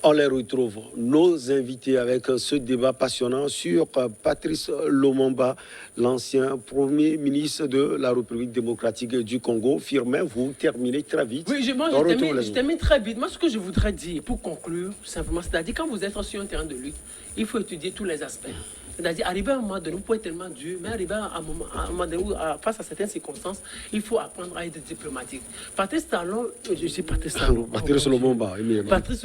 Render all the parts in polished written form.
On les retrouve, nos invités, avec ce débat passionnant sur Patrice Lumumba, l'ancien Premier ministre de la République démocratique du Congo. Firmin, vous terminez très vite. Oui, je termine très vite. Moi, ce que je voudrais dire, pour conclure, simplement, c'est-à-dire quand vous êtes sur un terrain de lutte, il faut étudier tous les aspects. C'est-à-dire, arriver à un moment donné, vous pouvez être tellement dur, mais arriver à un moment donné, face à certaines circonstances, il faut apprendre à être diplomatique. Patrice Talon, je suis Patrice Talon. Patrice Lumumba, Patrice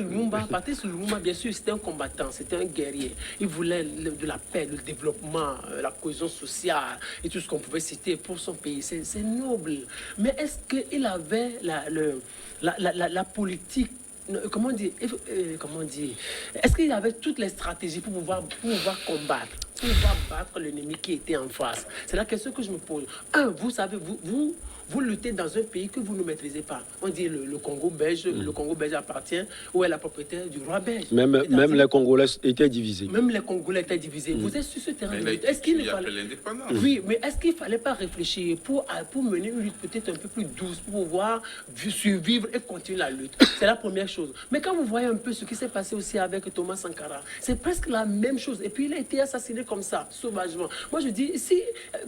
Lumumba, bien sûr, c'était un combattant, c'était un guerrier. Il voulait de la paix, le développement, la cohésion sociale et tout ce qu'on pouvait citer pour son pays. C'est noble. Mais est-ce qu'il avait la politique? Comment dire, est-ce qu'il y avait toutes les stratégies pour pouvoir combattre, pour pouvoir battre l'ennemi qui était en face? C'est la question que je me pose. Vous savez, vous luttez dans un pays que vous ne maîtrisez pas. On dit le Congo belge, le Congo belge appartient ou est la propriété du roi belge. Même les Congolais étaient divisés. Même les Congolais étaient divisés. Vous êtes sur ce terrain de lutte. Est-ce qu'il ne fallait... Oui, mais est-ce qu'il ne fallait pas réfléchir pour mener une lutte peut-être un peu plus douce, pour pouvoir survivre et continuer la lutte? C'est la première chose. Mais quand vous voyez un peu ce qui s'est passé aussi avec Thomas Sankara, c'est presque la même chose. Et puis il a été assassiné comme ça, sauvagement. Moi je dis,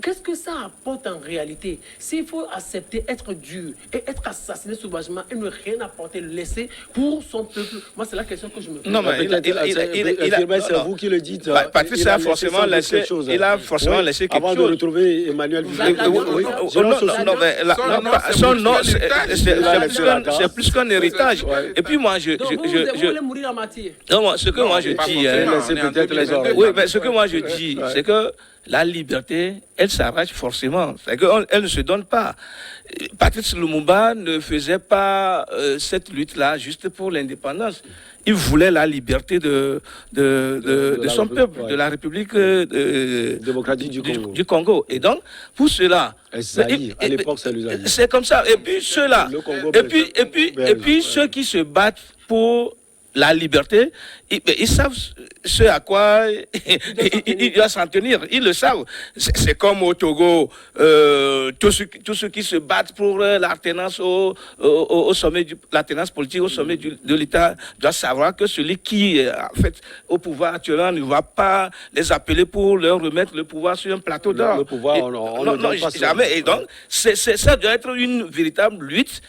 qu'est-ce que ça apporte en réalité? S'il faut accepter être dur et être assassiné sauvagement et ne rien apporter, le laisser pour son peuple, moi c'est la question que je me pose. Non, mais c'est vous qui le dites. Patrice a forcément laissé quelque chose. Avant de retrouver Emmanuel son nom, c'est plus qu'un héritage. Et puis moi, vous voulez mourir à moitié. Non, ce que moi je dis, oui, mais ce que moi je dis, c'est que la liberté, elle s'arrache forcément. C'est qu'elle ne se donne pas. Patrice Lumumba ne faisait pas cette lutte-là juste pour l'indépendance. Il voulait la liberté de son peuple, de la République démocratique du Congo. Et donc, pour cela... à l'époque, c'est comme ça. Et puis ceux-là... Et puis ceux qui se battent pour la liberté, ils savent ce à quoi ils doivent s'en tenir. Ils le savent. C'est comme au Togo, tous ceux qui se battent pour l'alternance au sommet, l'alternance politique au sommet de l'État doivent savoir que celui qui est en fait au pouvoir actuellement ne va pas les appeler pour leur remettre le pouvoir sur un plateau d'or. Le pouvoir, non, jamais. Et donc, ça doit être une véritable lutte.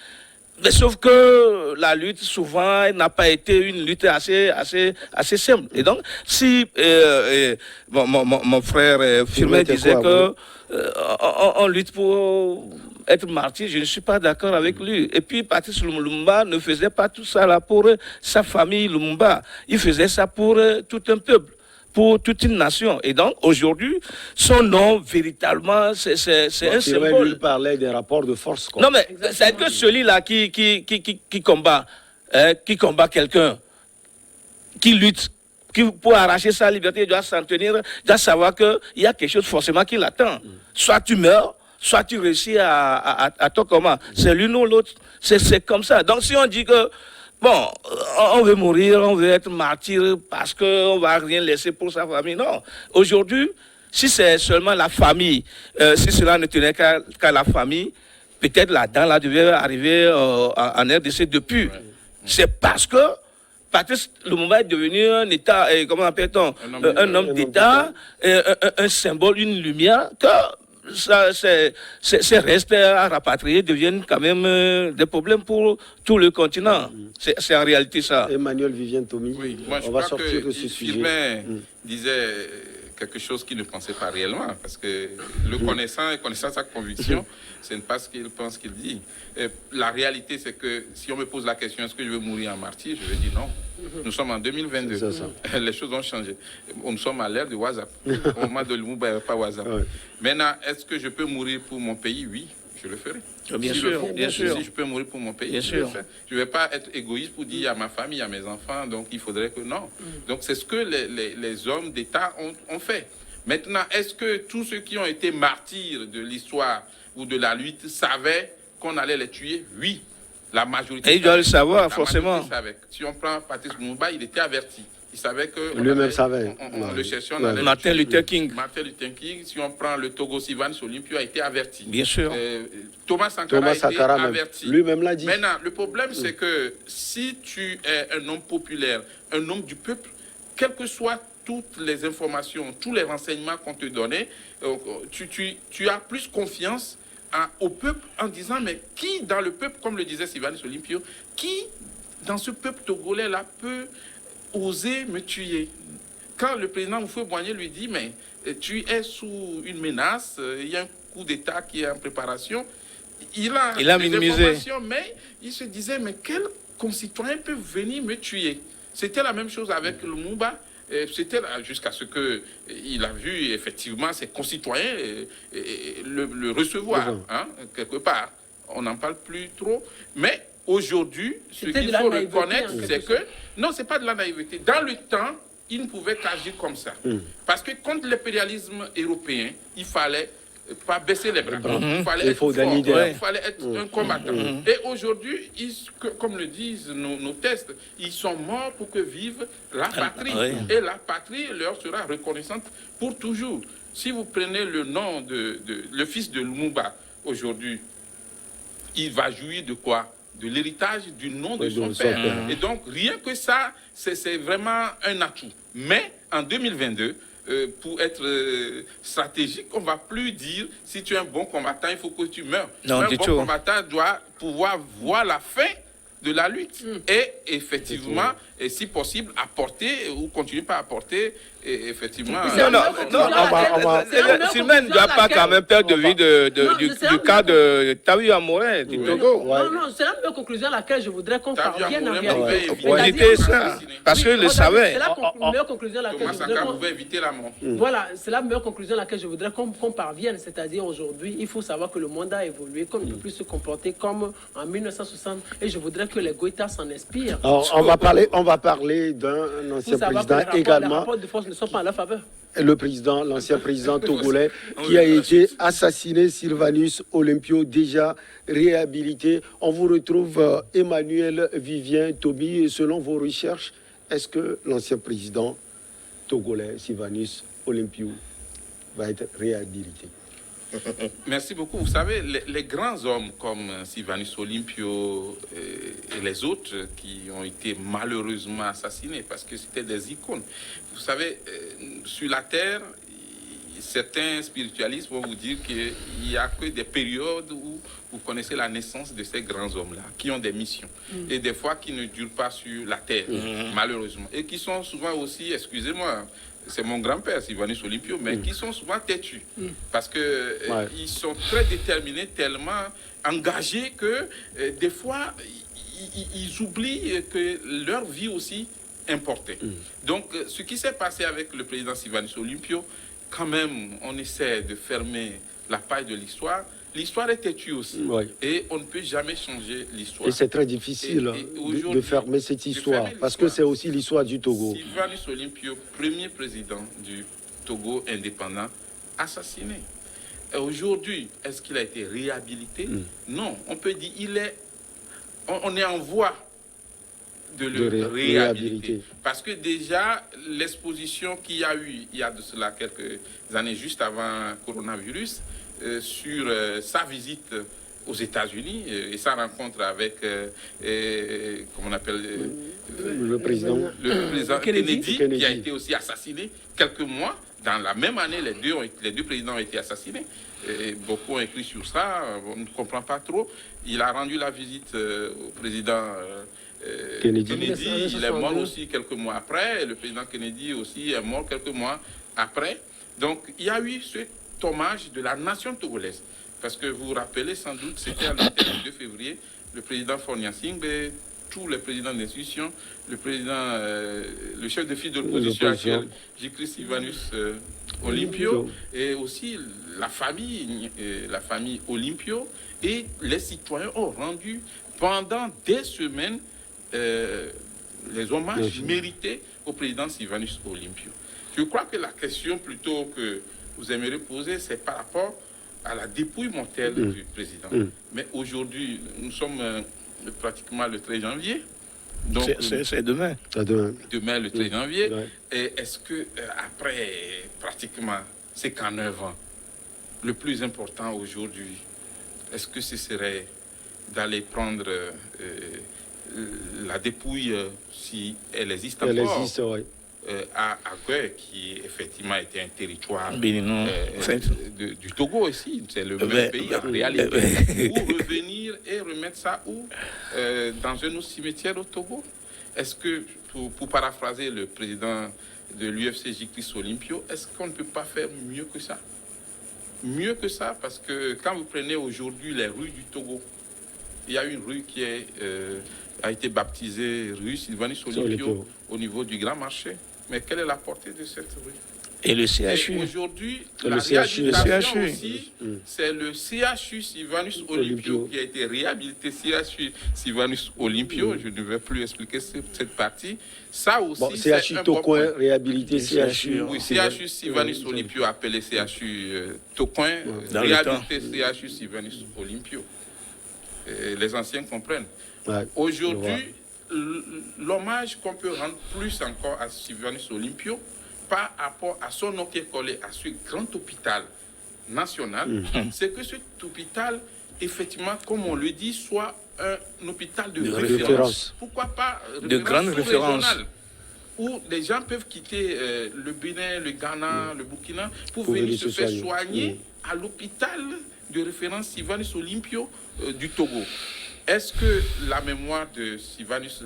Mais sauf que la lutte, souvent, n'a pas été une lutte assez simple. Et donc, si mon frère Firmin disait que on lutte pour être martyr, je ne suis pas d'accord avec lui. Et puis, Patrice Lumumba ne faisait pas tout ça là pour sa famille Lumumba. Il faisait ça pour tout un peuple, pour toute une nation. Et donc, aujourd'hui, son nom, véritablement, c'est un symbole. Il parlait des rapports de force. Quoi. Non, mais c'est que celui-là qui combat, quelqu'un, qui lutte, qui, pour arracher sa liberté, il doit s'en tenir, doit savoir qu'il y a quelque chose forcément qui l'attend. Soit tu meurs, soit tu réussis à ton combat. C'est l'une ou l'autre. C'est comme ça. Donc, si on dit que bon, on veut mourir, on veut être martyr parce qu'on ne va rien laisser pour sa famille. Non. Aujourd'hui, si c'est seulement la famille, si cela ne tenait qu'à la famille, peut-être la dent là devait arriver en RDC depuis. Ouais. C'est parce que Patrice Lumumba est devenu un État, comment appelle-t-on, un homme d'État, un symbole, une lumière, que ces restes à rapatrier deviennent quand même des problèmes pour tout le continent. C'est en réalité ça. Emmanuel Vivien Thomy, oui, moi, on va sortir de ce sujet. Firmin disait quelque chose qu'il ne pensait pas réellement, parce que le connaissant sa conviction, ce n'est pas ce qu'il pense qu'il dit. Et la réalité, c'est que si on me pose la question, est-ce que je veux mourir en martyr, je vais dire non. Nous sommes en 2022. Les choses ont changé. Nous sommes à l'ère de WhatsApp. Au moment de Lumumba, il n'y avait pas WhatsApp. Ouais. Maintenant, est-ce que je peux mourir pour mon pays? Oui, je le ferai. Bien sûr, bien sûr. Si je peux mourir pour mon pays, je le fais. Je ne vais pas être égoïste pour dire à ma famille, à mes enfants, donc il faudrait que... Non. Donc c'est ce que les hommes d'État ont fait. Maintenant, est-ce que tous ceux qui ont été martyrs de l'histoire ou de la lutte savaient qu'on allait les tuer? Oui. La majorité. Et ils doivent le savoir, forcément. Si on prend Patrice Lumumba, il était averti. Il savait que... Lui-même savait. On le cherchait, on Ouais. allait... Martin Luther King. Martin Luther King, si on prend le Togo, Sylvanus Olympio a été averti. Bien sûr. Thomas Sankara a été Sankara même. averti. Lui-même l'a dit. Maintenant, le problème, c'est que si tu es un homme populaire, un homme du peuple, quelles que soient toutes les informations, tous les renseignements qu'on te donnait, tu as plus confiance au peuple en disant, mais qui dans le peuple, comme le disait Sylvanus Olympio, qui dans ce peuple togolais-là peut oser me tuer? Quand le président Houphouët-Boigny lui dit, mais tu es sous une menace, il y a un coup d'État qui est en préparation, il a des informations, mais il se disait, mais quel concitoyen peut venir me tuer? C'était la même chose avec Lumumba. C'était jusqu'à ce qu'il a vu effectivement ses concitoyens le recevoir, hein, quelque part. On n'en parle plus trop. Mais aujourd'hui, ce qu'il faut reconnaître, c'est que... Non, ce n'est pas de la naïveté. Dans le temps, il ne pouvait qu'agir comme ça. Parce que contre l'impérialisme européen, il fallait pas baisser les bras. Il fallait être fort, il fallait être un combattant. Et aujourd'hui, comme le disent nos textes, ils sont morts pour que vive la patrie. Et la patrie leur sera reconnaissante pour toujours. Si vous prenez le nom le fils de Lumumba, aujourd'hui, il va jouir de quoi? De l'héritage du nom de son père. Et donc, rien que ça, c'est vraiment un atout. Mais en 2022, pour être stratégique, on ne va plus dire si tu es un bon combattant, il faut que tu meurs. Non, un bon combattant doit pouvoir voir la fin de la lutte et effectivement, et si possible, apporter ou continuer par apporter effectivement... Sylvain ne doit pas quand même perdre de vue du cas de Tawi Amorin du Togo. Non, c'est la meilleure conclusion à laquelle je voudrais qu'on parvienne en réalité. Pour éviter ça, parce qu'il le savait. C'est la meilleure conclusion à laquelle je voudrais pouvait éviter la mort. Voilà, c'est la meilleure conclusion à laquelle je voudrais qu'on parvienne. C'est-à-dire aujourd'hui, il faut savoir que le monde a évolué, qu'on ne peut plus se comporter comme en 1960. Et je voudrais que les Goïtas s'en inspirent. Alors, on va parler d'un ancien président également. Les rapports de force ne sont pas à leur faveur. L'ancien président togolais qui a été assassiné, Sylvanus Olympio, déjà réhabilité. On vous retrouve Emmanuel Vivien Toby. Et selon vos recherches, est-ce que l'ancien président togolais, Sylvanus Olympio, va être réhabilité? Merci beaucoup. Vous savez, les grands hommes comme Sylvanus Olympio et les autres qui ont été malheureusement assassinés parce que c'était des icônes. Vous savez, sur la terre, certains spiritualistes vont vous dire qu'il n'y a que des périodes où vous connaissez la naissance de ces grands hommes-là, qui ont des missions, et des fois qui ne durent pas sur la terre, malheureusement, et qui sont souvent aussi, excusez-moi, c'est mon grand-père, Sylvanus Olympio, mais qui sont souvent têtus, parce que ils sont très déterminés, tellement engagés que des fois, ils oublient que leur vie aussi importait. Donc, ce qui s'est passé avec le président Sylvanus Olympio, quand même, on essaie de fermer la page de l'histoire. L'histoire est têtue aussi. Et on ne peut jamais changer l'histoire. Et c'est très difficile de fermer cette histoire, parce que c'est aussi l'histoire du Togo. Sylvanus Olympio, premier président du Togo indépendant, assassiné. Aujourd'hui, est-ce qu'il a été réhabilité? Non. On peut dire on est en voie de le réhabiliter. Parce que déjà, l'exposition qu'il y a eu, il y a de cela quelques années, juste avant le coronavirus, sur sa visite aux États-Unis et sa rencontre avec, comment on appelle, le président Kennedy, qui a été aussi assassiné quelques mois. Dans la même année, les deux présidents ont été assassinés. Et beaucoup ont écrit sur ça, on ne comprend pas trop. Il a rendu la visite au président Kennedy. Il est mort aussi quelques mois après. Et le président Kennedy aussi est mort quelques mois après. Donc, il y a eu cet hommage de la nation togolaise. Parce que vous vous rappelez sans doute, c'était le 2 février, le président Fornia Singbe, tous les présidents d'institutions, le chef de file de l'opposition actuelle, J.Christ Sylvanus Olympio, et aussi la famille Olympio, et les citoyens ont rendu pendant des semaines les hommages mérités au président Sylvanus Olympio. Je crois que la question plutôt que vous aimeriez poser, c'est par rapport à la dépouille mortelle du président. Mais aujourd'hui, nous sommes pratiquement le 13 janvier. Donc, c'est demain. Demain le 13 janvier. Ouais. Et est-ce que après pratiquement ces 49 ans, le plus important aujourd'hui, est-ce que ce serait d'aller prendre la dépouille, si elle existe encore, Elle existe, oui. à Gué, qui effectivement était un territoire Bénin. du Togo aussi, c'est le même pays en réalité. Ou revenir et remettre ça où dans un autre cimetière au Togo. Est-ce que, pour paraphraser le président de l'UFC Jicris Olympio, est-ce qu'on ne peut pas faire mieux que ça? Mieux que ça, parce que quand vous prenez aujourd'hui les rues du Togo, il y a une rue qui a été baptisée rue Sylvanus Olympio au niveau du Grand Marché. Mais quelle est la portée de cette rue? Et le CHU. Et aujourd'hui, Le la CHU. réhabilitation aussi, c'est le CHU Sylvanus Olympio qui a été réhabilité. CHU Sylvanus Olympio, je ne vais plus expliquer cette partie. Ça aussi, Bon, c'est CHU un bon Tocoin, point. réhabilité CHU. Oui, CHU Sylvanus Olympio, appelé CHU Tocoin, Dans le réhabilité CHU Sylvanus Olympio. Les anciens comprennent. Ouais, Aujourd'hui, l'hommage qu'on peut rendre plus encore à Sylvanus Olympio par rapport à son nom qui est collé à ce grand hôpital national, c'est que cet hôpital, effectivement, comme on le dit, soit un hôpital de référence. Pourquoi pas de grande référence, où les gens peuvent quitter le Bénin, le Ghana, le Burkina pour venir se faire soigner à l'hôpital de référence Sylvanus Olympio du Togo. Est-ce que la mémoire de Sylvanus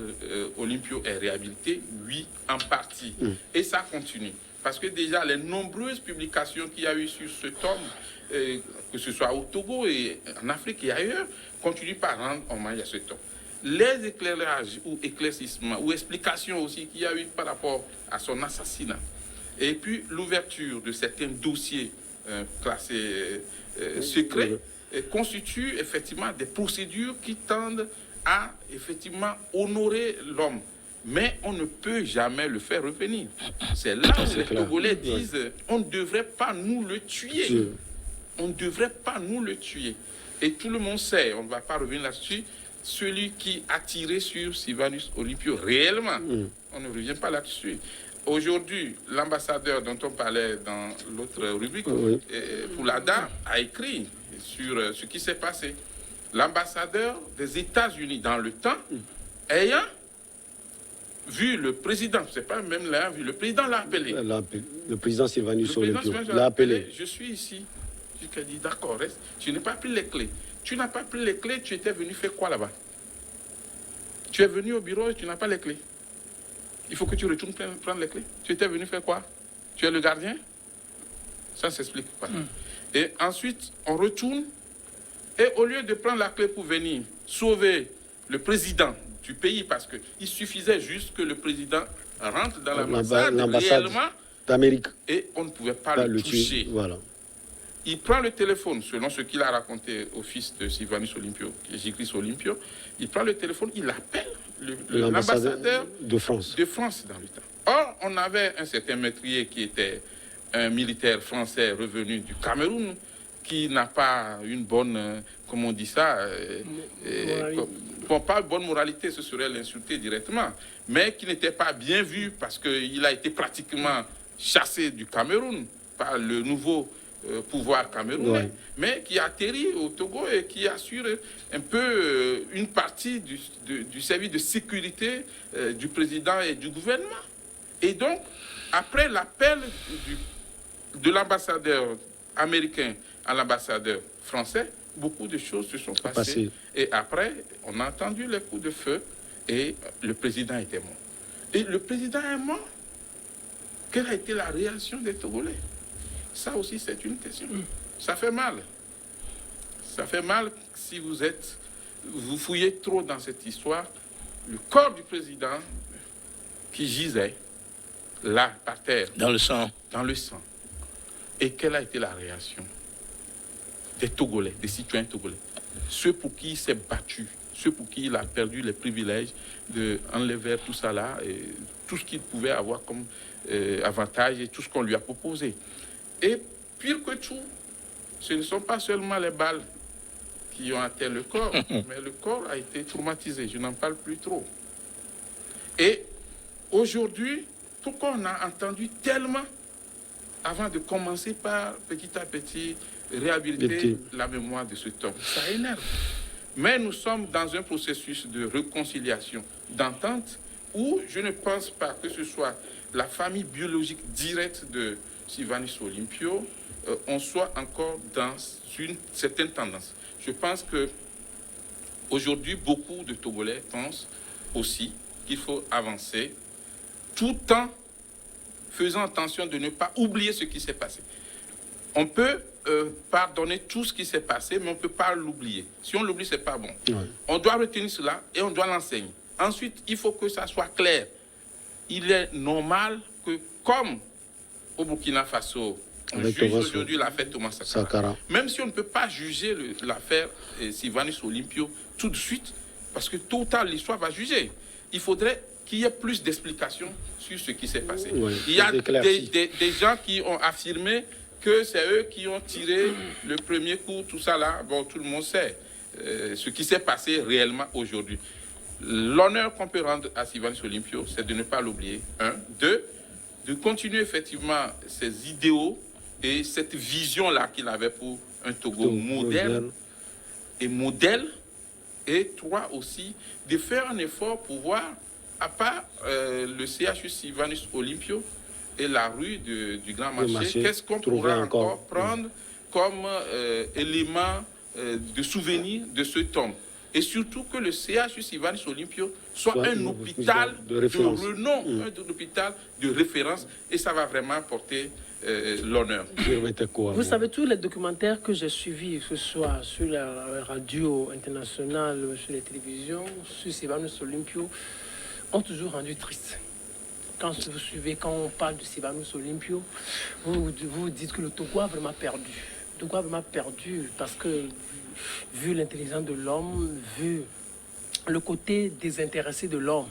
Olympio est réhabilitée? Oui, en partie. Et ça continue. Parce que déjà, les nombreuses publications qu'il y a eu sur cet homme, que ce soit au Togo et en Afrique et ailleurs, continuent par rendre hommage à cet homme. Les éclairages ou éclaircissements ou explications aussi qu'il y a eu par rapport à son assassinat, et puis l'ouverture de certains dossiers classés secrets, constituent effectivement des procédures qui tendent à effectivement honorer l'homme. Mais on ne peut jamais le faire revenir. C'est là où les Togolais disent on ne devrait pas nous le tuer. On ne devrait pas nous le tuer. Et tout le monde sait, on ne va pas revenir là-dessus, celui qui a tiré sur Sylvanus Olympio réellement. On ne revient pas là-dessus. Aujourd'hui, l'ambassadeur dont on parlait dans l'autre rubrique, pour l'ADA, a écrit sur ce qui s'est passé. L'ambassadeur des États-Unis dans le temps, ayant vu le président, c'est pas même là, vu le président l'a appelé. Le président Sylvanus Olympio l'a l'a appelé. Je suis ici. Je lui ai dit, d'accord, reste. Tu n'as pas pris les clés. Tu n'as pas pris les clés, tu étais venu faire quoi là-bas? Tu es venu au bureau et tu n'as pas les clés. Il faut que tu retournes prendre les clés. Tu étais venu faire quoi? Tu es le gardien? Ça ne s'explique pas. Et ensuite, on retourne. Et au lieu de prendre la clé pour venir sauver le président du pays, parce qu'il suffisait juste que le président rentre dans l'ambassade réellement d'Amérique et on ne pouvait pas le toucher. Voilà. Il prend le téléphone, selon ce qu'il a raconté au fils de Sylvanus Olympio, Jicris Olympio. Il prend le téléphone, il appelle l'ambassadeur de France dans le temps. Or, on avait un certain maîtrier qui était un militaire français revenu du Cameroun, qui n'a pas une bonne, comment on dit ça, pas bonne moralité, ce serait l'insulter directement, mais qui n'était pas bien vu parce qu'il a été pratiquement chassé du Cameroun par le nouveau pouvoir camerounais, mais qui atterrit au Togo et qui assure un peu une partie du service de sécurité du président et du gouvernement. Et donc, après l'appel de l'ambassadeur américain à l'ambassadeur français, beaucoup de choses se sont passées. Et après, on a entendu les coups de feu et le président était mort. Et le président est mort. Quelle a été la réaction des Togolais? Ça aussi, c'est une question. Ça fait mal. Ça fait mal si vous fouillez trop dans cette histoire. Le corps du président qui gisait là, par terre. Dans le sang. Dans le sang. Et quelle a été la réaction des Togolais, des citoyens togolais? Ceux pour qui il s'est battu, ceux pour qui il a perdu les privilèges d'enlever tout ça là, et tout ce qu'il pouvait avoir comme avantage et tout ce qu'on lui a proposé. Et pire que tout, ce ne sont pas seulement les balles qui ont atteint le corps, mais le corps a été traumatisé. Je n'en parle plus trop. Et aujourd'hui, pourquoi on a entendu tellement avant de commencer par petit à petit réhabiliter la mémoire de cet homme? Ça énerve. Mais nous sommes dans un processus de réconciliation, d'entente, où je ne pense pas que ce soit la famille biologique directe de Sylvanus Olympio, on soit encore dans une certaine tendance. Je pense que aujourd'hui, beaucoup de Togolais pensent aussi qu'il faut avancer tout en faisant attention de ne pas oublier ce qui s'est passé. On peut pardonner tout ce qui s'est passé, mais on ne peut pas l'oublier. Si on l'oublie, ce n'est pas bon. Ouais. On doit retenir cela et on doit l'enseigner. Ensuite, il faut que ça soit clair. Il est normal que, comme au Burkina Faso, on juge aujourd'hui l'affaire Thomas Sankara. Même si on ne peut pas juger l'affaire Sylvanus Olympio tout de suite, parce que tôt ou tard, l'histoire va juger. Il faudrait qu'il y ait plus d'explications sur ce qui s'est passé. Oui, il y a des gens qui ont affirmé que c'est eux qui ont tiré le premier coup, tout ça là. Bon, tout le monde sait ce qui s'est passé réellement aujourd'hui. L'honneur qu'on peut rendre à Sylvanus Olympio, c'est de ne pas l'oublier. Un. Deux, de continuer effectivement ses idéaux et cette vision-là qu'il avait pour un Togo moderne. Et trois aussi, de faire un effort pour voir, à part le CHU Sylvanus Olympio et la rue du Grand Marché, qu'est-ce qu'on pourra encore prendre comme élément de souvenir de ce tombe. Et surtout que le CHU Sylvanus Olympio soit un hôpital de renom, un hôpital de référence, et ça va vraiment porter l'honneur. Vous savez, tous les documentaires que j'ai suivis, que ce soit sur la radio internationale, sur les télévisions, sur Sylvanus Olympio, ont toujours rendu triste. Quand vous suivez, quand on parle de Sylvanus Olympio, vous dites que le Togo a vraiment perdu. Le Togo a vraiment perdu parce que, vu l'intelligence de l'homme, vu le côté désintéressé de l'homme,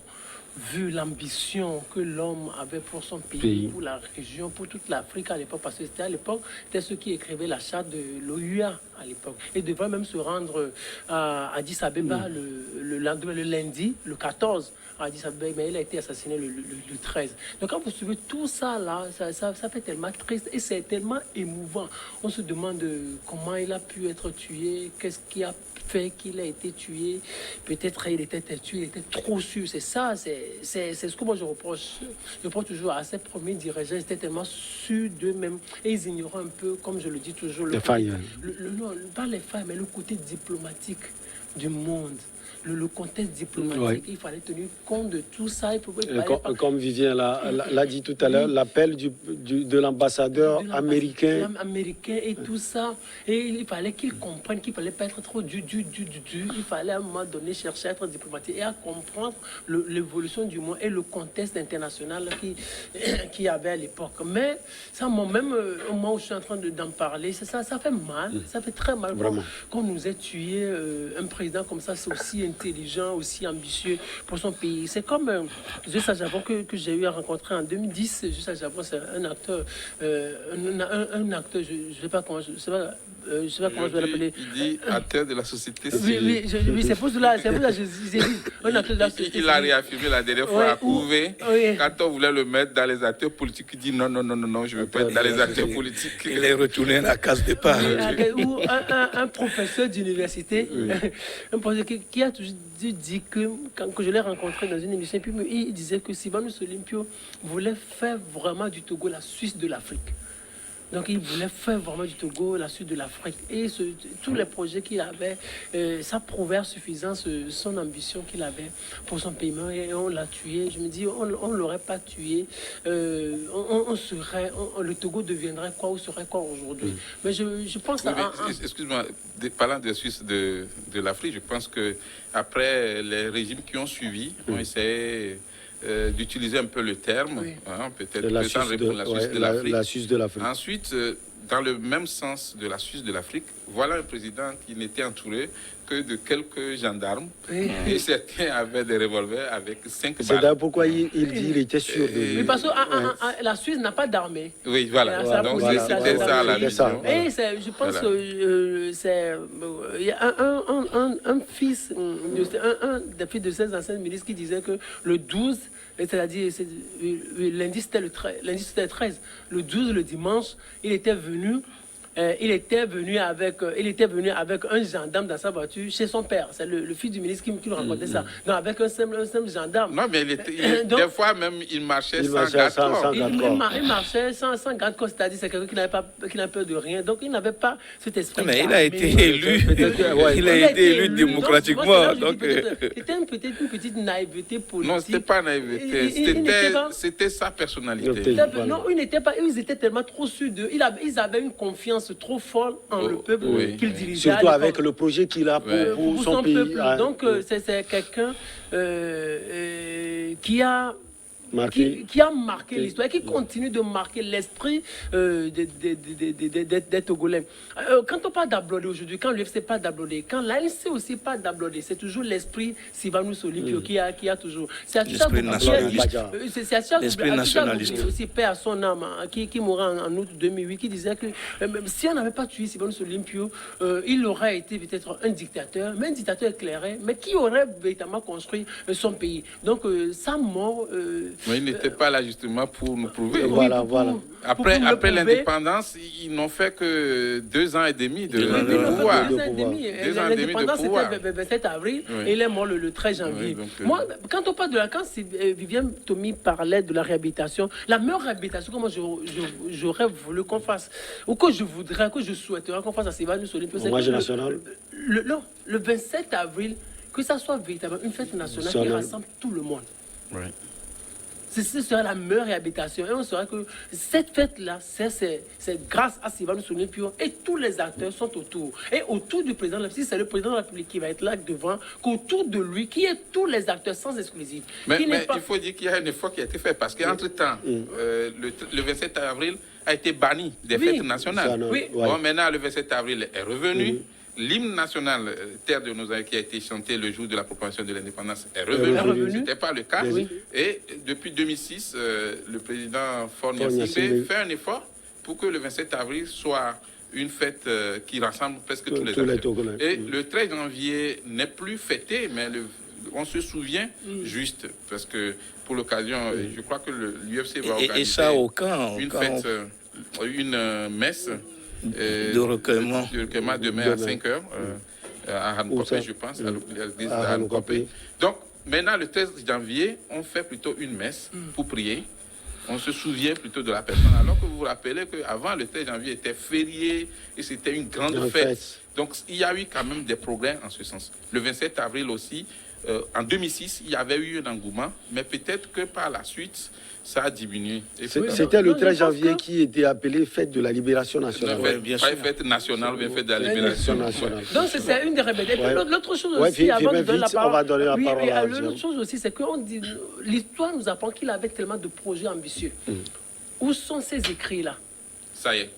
vu l'ambition que l'homme avait pour son pays, pour la région, pour toute l'Afrique à l'époque, parce que c'était à l'époque, c'était ceux qui écrivaient la charte de l'OUA à l'époque, et devraient même se rendre à Addis Abeba le lundi, le 14, à Addis Abeba, mais il a été assassiné le 13. Donc quand vous suivez tout ça là, ça fait tellement triste et c'est tellement émouvant. On se demande comment il a pu être tué, qu'est-ce qui a fait qu'il a été tué. Peut-être il était tué, il était trop sûr. C'est ça, c'est ce que moi je reproche. Je reproche toujours à ces premiers dirigeants, ils étaient tellement sûrs d'eux-mêmes et ils ignoraient un peu, comme je le dis toujours, les failles. Non, pas les failles, mais le côté diplomatique du monde. Le contexte diplomatique, il fallait tenir compte de tout ça. Comme Vivien l'a dit tout à l'heure, l'appel de l'ambassadeur américain. Et tout ça. Et il fallait qu'ils comprennent qu'il ne fallait pas être trop dur. Il fallait à un moment donné chercher à être diplomatique et à comprendre l'évolution du monde et le contexte international qu'il y avait à l'époque. Mais ça, moi-même, au moment où je suis en train d'en parler, ça fait mal. Ça fait très mal. Qu'on nous ait tué un président comme ça, c'est aussi intelligent, aussi ambitieux pour son pays. C'est comme Jussa Javon que j'ai eu à rencontrer en 2010. Jussa Javon, c'est un acteur, un acteur, je ne sais pas comment, je sais pas comment je vais l'appeler. Il dit acteur de la société civile. Oui, c'est pour cela que je disais un acteur de la société civile. Il a réaffirmé la dernière fois à Couvé, quand on voulait le mettre dans les acteurs politiques, il dit non, je ne veux pas être dans les acteurs politiques. Il est retourné à la case départ. Ou un professeur d'université, un professeur qui a toujours dit que, quand je l'ai rencontré dans une émission, puis il disait que Sylvanus Olympio voulait faire vraiment du Togo la Suisse de l'Afrique. Donc il voulait faire vraiment du Togo la Suisse de l'Afrique. Et tous les projets qu'il avait, ça prouvait à suffisance son ambition qu'il avait pour son pays. Et on l'a tué. Je me dis, on ne l'aurait pas tué. Le Togo deviendrait quoi ou serait quoi aujourd'hui. Mais je pense à... Excuse-moi, parlant de Suisse de l'Afrique, je pense que après les régimes qui ont suivi, ont essayé d'utiliser un peu le terme, peut-être la Suisse de l'Afrique. Ensuite, dans le même sens de la Suisse de l'Afrique, voilà un président qui n'était entouré que de quelques gendarmes et certains avaient des revolvers avec 5 balles. C'est d'ailleurs pourquoi il dit qu'il était sûr de lui. Mais parce que la Suisse n'a pas d'armée. Oui, voilà. Donc c'était ça la vision. Et je pense que il y a un fils, un des fils de ces anciens ministres qui disait que le 12, c'est-à-dire lundi c'était le 13, le 12, le dimanche, il était venu avec un gendarme dans sa voiture chez son père. C'est le fils du ministre qui nous racontait ça. Non, avec un simple gendarme. Non, mais des fois même, il marchait sans garde-corps. Il marchait sans garde-corps, c'est-à-dire c'est quelqu'un qui n'a peur de rien. Donc il n'avait pas cet esprit. Mais il a été élu. Il a été élu démocratiquement. C'était une petite naïveté politique. Non, c'était pas naïveté. C'était sa personnalité. Non, ils étaient tellement trop sûrs d'eux. Ils avaient une confiance trop forte en le peuple qu'il dirigeait. Surtout avec le projet qu'il a pour son pays. Peuple. Donc, c'est quelqu'un qui a marqué l'histoire et qui continue de marquer l'esprit des Togolais. Quand on parle d'Ablodé aujourd'hui, quand l'UFC parle d'Ablodé, quand l'ANC aussi parle d'Ablodé, c'est toujours l'esprit Sylvanus Olympio qui a toujours. C'est l'esprit nationaliste. L'esprit nationaliste. Aussi père à son âme, qui mourra en août 2008, qui disait que si on n'avait pas tué Sylvanus Olympio, il aurait été peut-être un dictateur, mais un dictateur éclairé, mais qui aurait véritablement construit son pays. Donc, sa mort... Mais il n'était pas là justement pour nous prouver. Voilà. Après l'indépendance, ils n'ont fait que 2 ans et demi de pouvoir. 2 ans et demi. L'indépendance, c'était le 27 avril et il est mort le 13 janvier. Moi, quand on parle de la quand Viviane Tomi parlait de la réhabilitation, la meilleure réhabilitation que moi j'aurais voulu qu'on fasse, ou que je souhaiterais qu'on fasse à Sylvanus Olympio, c'est le 27 avril, que ça soit véritablement une fête nationale qui rassemble tout le monde. Oui. Ce serait la meilleure réhabilitation. Et on saura que cette fête-là, c'est grâce à Sylvanus Olympio et tous les acteurs sont autour. Et autour du président de la République, c'est le président de la République qui va être là devant, qu'autour de lui, qui est tous les acteurs sans exclusif. Mais il faut dire qu'il y a un effort qui a été fait parce qu'entre-temps, le 27 avril a été banni des fêtes nationales. Bon, maintenant, le 27 avril est revenu. L'hymne national, Terre de nos aïeux, qui a été chanté le jour de la proclamation de l'indépendance, est revenu. Ce n'était pas le cas. Et depuis 2006, le président Faure Gnassingbé fait un effort pour que le 27 avril soit une fête qui rassemble presque tous les acteurs. Et le 13 janvier n'est plus fêté, mais on se souvient juste, parce que pour l'occasion, je crois que l'UFC va organiser une messe. De recueillement demain à 5h à Hanukopé, je pense, à l'église d'Hanukopé. Donc, maintenant, le 13 janvier, on fait plutôt une messe pour prier. On se souvient plutôt de la personne. Alors que vous vous rappelez qu'avant, le 13 janvier était férié et c'était une grande fête. Donc, il y a eu quand même des progrès en ce sens. Le 27 avril aussi, en 2006, il y avait eu un engouement, mais peut-être que par la suite, ça a diminué. C'était le 13 janvier qui était appelé fête de la libération nationale. Pas fête nationale, mais fête de la libération nationale. Donc c'est une des rébellions. Et puis l'autre chose aussi, avant de donner la parole, on va donner la parole à l'autre chose aussi, c'est que l'histoire nous apprend qu'il avait tellement de projets ambitieux. Où sont ces écrits-là? Ça y est.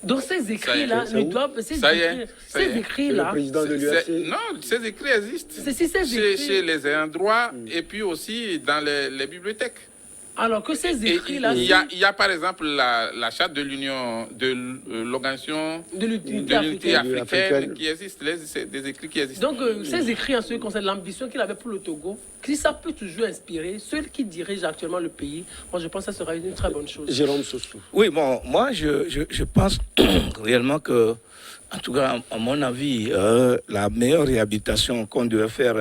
Donc ces écrits-là, ces écrits-là... Le président de l'UFC. Non, ces écrits existent. Chez les ayants droit et puis aussi dans les bibliothèques. Alors que ces écrits-là... Il y a par exemple la charte de l'Union, de l'organisation de l'unité africaine qui existe, des écrits qui existent. Donc ces écrits en ce qui concerne l'ambition qu'il avait pour le Togo, si ça peut toujours inspirer ceux qui dirigent actuellement le pays, moi je pense que ça sera une très bonne chose. Jérôme Sossou. Oui, bon, moi je pense réellement que, en tout cas, à mon avis, la meilleure réhabilitation qu'on devait faire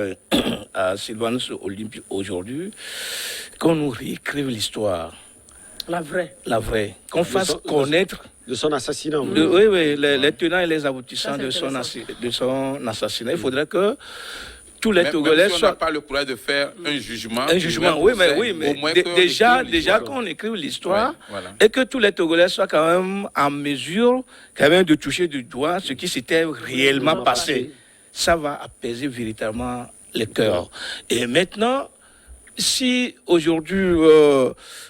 à Sylvanus Olympio aujourd'hui, qu'on nous réécrive l'histoire. La vraie. Qu'on fasse connaître... De son assassinat. Oui, les tenants et les aboutissants de son assassinat. Il faudrait que tous les Togolais soient... on n'a pas le courage de faire un jugement. Un jugement, oui, mais déjà qu'on écrive l'histoire et que tous les Togolais soient quand même en mesure quand même de toucher du doigt ce qui s'était réellement passé. Ça va apaiser véritablement les cœurs. Et maintenant, si aujourd'hui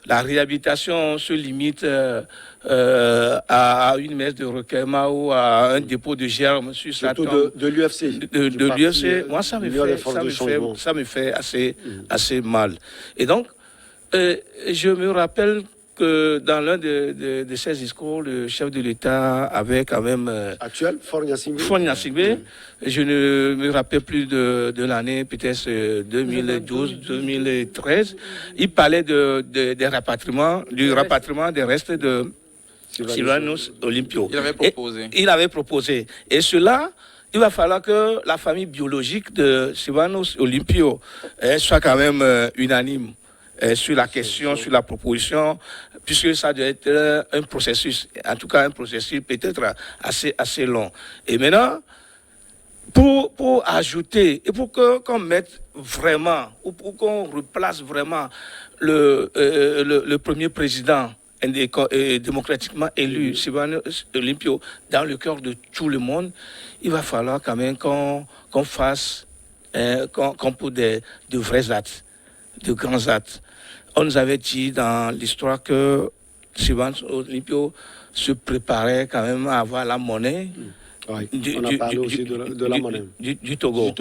la réhabilitation se limite à une messe de recueillement ou à un dépôt de germes sur sa tombe, Surtout de l'UFC. de l'UFC, moi ça me fait assez mal. Et donc, je me rappelle que dans l'un de ses discours, le chef de l'État avait quand même... Actuel, Faure Gnassingbé, je ne me rappelle plus de l'année, peut-être 2012-2013, il parlait des rapatriements, du rapatriement des restes de Sylvanus Olympio. Il avait proposé. Et cela, il va falloir que la famille biologique de Sylvanus Olympio soit quand même unanime sur la question, sur la proposition, puisque ça doit être un processus, en tout cas un processus peut-être assez long. Et maintenant, pour ajouter, et pour qu'on mette vraiment, ou pour qu'on replace vraiment le premier président démocratiquement élu, Sylvanus Olympio, dans le cœur de tout le monde, il va falloir quand même qu'on fasse, qu'on pose de vrais actes, de grands actes. On nous avait dit dans l'histoire que Sylvanus Olympio se préparait quand même à avoir la monnaie. Oui, on a parlé aussi de la monnaie. Du Togo.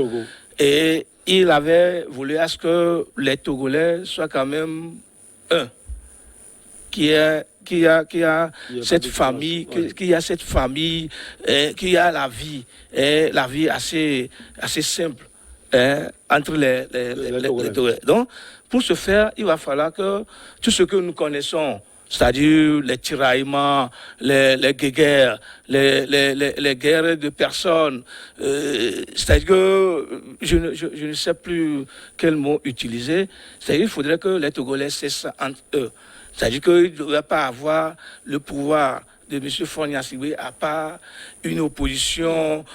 Et il avait voulu à ce que les Togolais soient quand même un. Qui a cette famille, qui a cette famille, qui a la vie assez simple entre les Togolais. Donc, pour ce faire, il va falloir que tout ce que nous connaissons, c'est-à-dire les tiraillements, les guerres, les guerres de personnes, c'est-à-dire que je ne sais plus quel mot utiliser, c'est-à-dire qu'il faudrait que les Togolais cessent entre eux. C'est-à-dire qu'il ne devrait pas avoir le pouvoir de M. Faure Gnassingbé à part une opposition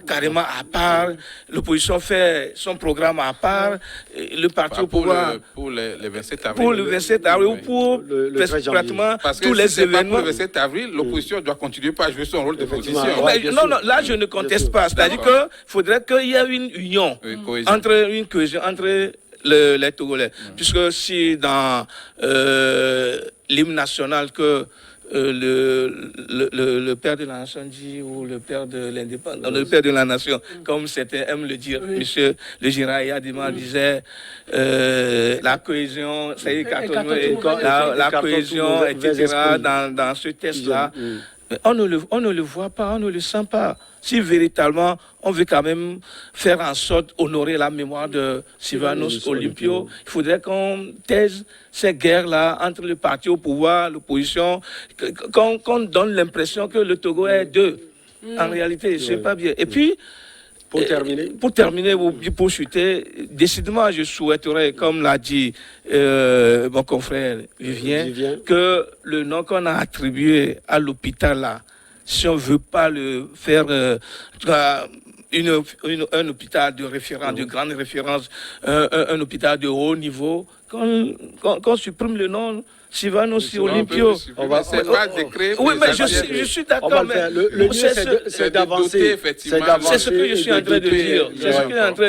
carrément à part, l'opposition fait son programme à part, le parti au pouvoir... Pour le 27 avril. Pour le 27 avril ou pour pratiquement tous les événements. Pour le 27 avril, l'opposition doit continuer à jouer son rôle d'opposition. Non, là je ne conteste pas. C'est-à-dire qu'il faudrait qu'il y ait une union, une cohésion entre les Togolais. Puisque si dans l'hymne national que le père de la nation dit, ou le père de l'indépendance, le père de la nation, comme certains aiment le dire, monsieur le général Yadima disait la cohésion, la cohésion, etc. dans ce texte-là. On ne le voit pas, on ne le sent pas. Si véritablement on veut quand même faire en sorte d'honorer la mémoire de Sylvanus Olympio, il faudrait qu'on taise ces guerres-là entre le parti au pouvoir, l'opposition, qu'on donne l'impression que le Togo est deux. En réalité, c'est pas bien. Et puis, pour terminer, pour chuter, décidément, je souhaiterais, comme l'a dit mon confrère Vivien, que le nom qu'on a attribué à l'hôpital là, si on ne veut pas le faire un hôpital de référence, de grande référence, un hôpital de haut niveau, qu'on supprime le nom Sylvanus Olympio. Oui, mais je suis d'accord, mais le mieux c'est d'avancer. C'est ce que je suis en train de dire.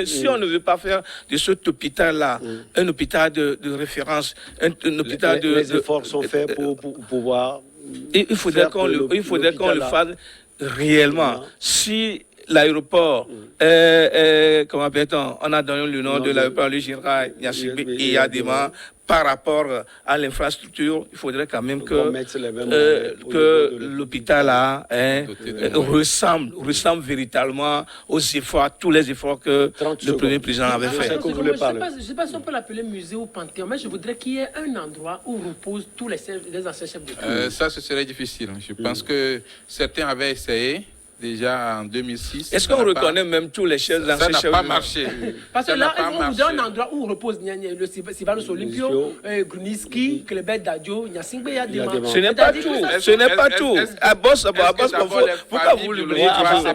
Si on ne veut pas faire de cet hôpital-là un hôpital de référence, un hôpital de... Les efforts sont faits pour pouvoir... Il faudrait qu'on le fasse réellement. Si l'aéroport, comment appelle-t-on, on a donné le nom de l'aéroport, le général Gnassingbé et Yadima, par rapport à l'infrastructure, il faudrait quand même que l'hôpital là ressemble véritablement aux efforts, à tous les efforts que le premier président avait fait. Je ne sais pas si on peut l'appeler musée ou panthéon, mais je voudrais qu'il y ait un endroit où reposent tous les anciens chefs d'État. Ça, ce serait difficile. Je pense que certains avaient essayé. Déjà en 2006. Est-ce qu'on reconnaît même tous les chefs d'anciens chefs? Ça n'a pas marché. Parce que là, on vous donne un endroit où repose le Sylvanus Olympio, Gruniski, Clébert Dadio, Gnassingbé Yadima. Ce n'est pas tout. Ce n'est pas tout. Pourquoi vous l'oubliez toujours?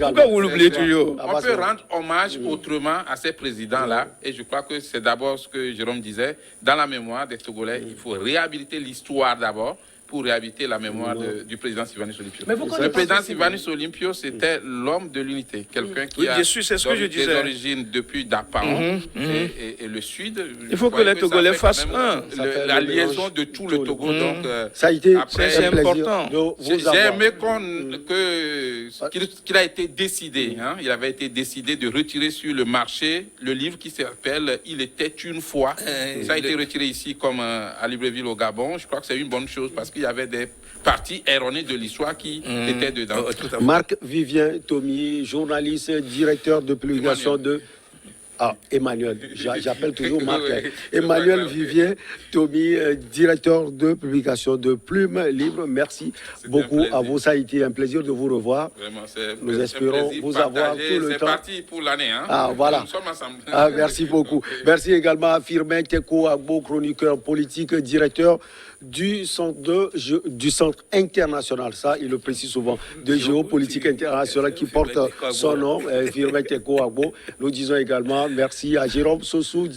Pourquoi vous l'oubliez toujours? On peut rendre hommage autrement à ces présidents-là. Et je crois que c'est d'abord ce que Jérôme disait. Dans la mémoire des Togolais, il faut réhabiliter l'histoire d'abord. pour réhabiliter la mémoire du président Sylvanus Olympio. Mais vous Le président Sylvanus Olympio, c'était l'homme de l'unité, quelqu'un qui a des origines depuis Dapaon et le sud. Il faut que les Togolais fassent la liaison de tout le Togo. Donc, ça a été c'est important. J'ai aimé qu'il a été décidé. Hein, il avait été décidé de retirer sur le marché le livre qui s'appelle « Il était une fois ». Ça a été retiré ici comme à Libreville au Gabon. Je crois que c'est une bonne chose parce qu'il y avait des parties erronées de l'histoire qui étaient dedans. Marc-Vivien Thomy, journaliste, directeur de publication de... Ah, Emmanuel, j'appelle toujours Marc. Emmanuel Vivien Thomy, directeur de publication de Plume Libre. Merci beaucoup à vous. Ça a été un plaisir de vous revoir. Vraiment, nous espérons vous avoir tout le temps. C'est parti pour l'année. Hein? Ah, voilà. Nous sommes ensemble. Ah, merci beaucoup. Merci également à Firmin Teko Agbo, chroniqueur politique, directeur du centre international, ça il le précise souvent, de géopolitique internationale qui porte son nom, Firmin Teko Agbo. Nous disons également merci à Jérôme Sossou,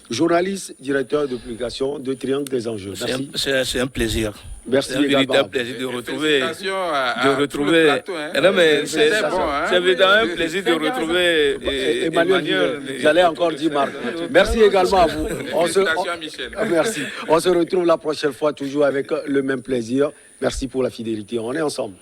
journaliste, directeur de publication de Triangle des Enjeux. Merci. C'est un plaisir. Merci c'est un véritable plaisir de retrouver. Non mais c'est évidemment un plaisir de retrouver Emmanuel. J'allais encore dire Marc. Merci également à vous. Merci. On se retrouve la prochaine fois toujours avec le même plaisir. Merci pour la fidélité. On est ensemble.